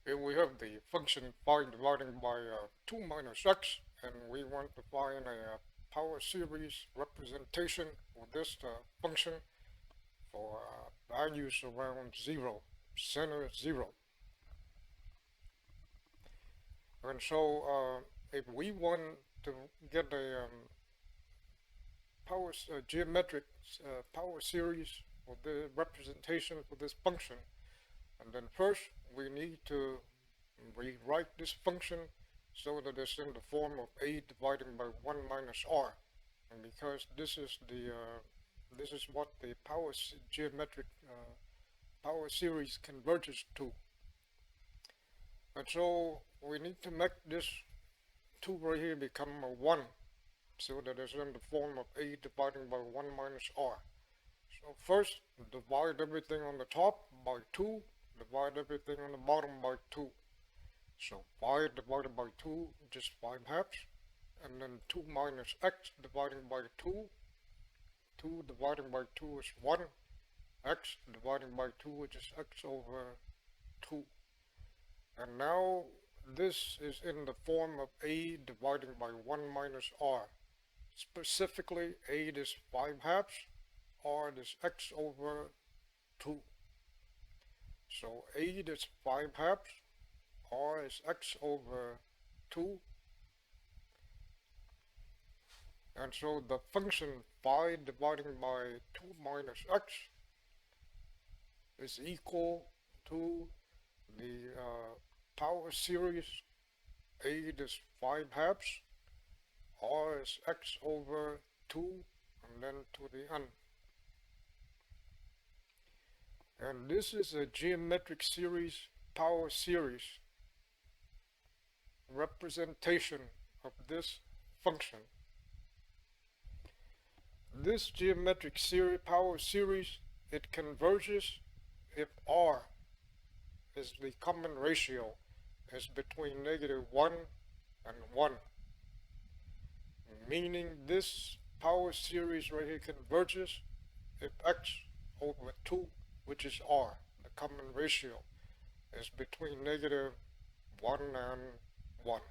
Here we have the function phi dividing by 2 minus x, and we want to find a power series representation for this function for values around 0, center 0. And so if we want to get a geometric power series for the representation for this function, and then first we need to rewrite this function so that it's in the form of a divided by 1 minus r, and because this is what the geometric power series converges to. And so we need to make this 2 right here become a 1, so that it's in the form of a divided by 1 minus r. So first, divide everything on the top by 2, divide everything on the bottom by 2. So 5 divided by 2, just 5 halves, and then 2 minus x divided by 2. 2 divided by 2 is 1, x divided by 2 which is x over 2. And now this is in the form of a divided by 1 minus r. Specifically, a is 5 halves, r is x over 2. So a is 5 halves, r is x over 2. And so the function phi dividing by 2 minus x is equal to the power series a is 5 halves, r is x over 2, and then to the n. And this is a geometric series, power series representation of this function. This geometric power series, it converges if r is the common ratio is between -1 and 1, meaning this power series right here converges if x over 2, which is r, the common ratio, is between -1 and 1.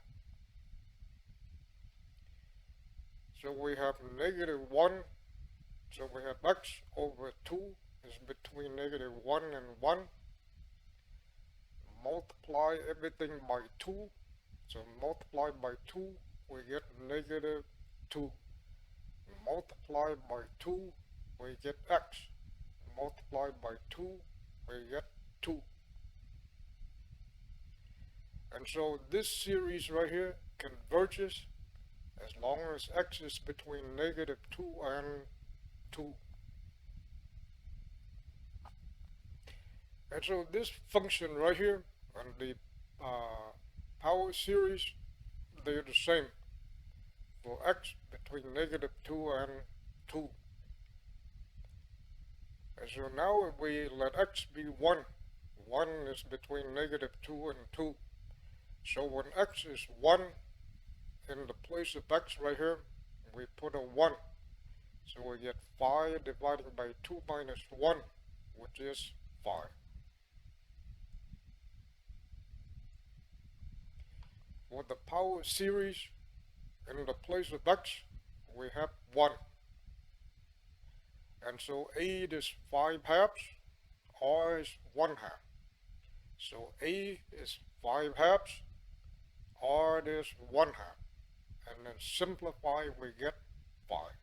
So we have -1, so we have x over 2 is between -1 and 1. Multiply everything by 2, so multiply by 2, we get -2. Multiply by 2, we get x. Multiply by 2, we get 2. And so this series right here converges as long as x is between -2 and 2. And so this function right here and the power series, they're the same for x between -2 and 2. And so now if we let x be 1, 1 is between -2 and 2. So when x is 1, in the place of x right here, we put a 1. So we get 5 divided by 2 minus 1, which is 5. For the power series, in the place of x, we have 1. And so a is 5 halves, r is 1 half. So a is 5 halves, r is 1 half. And then simplify, we get 5.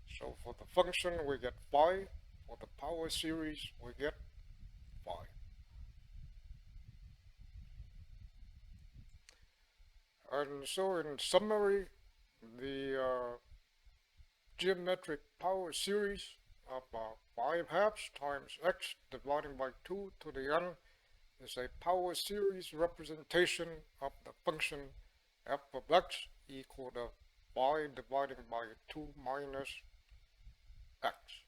So for the function, we get 5. For the power series, we get 5. And so in summary, the geometric power series of 5 halves times x divided by 2 to the n is a power series representation of the function f of x equal to 5 divided by 2 minus x.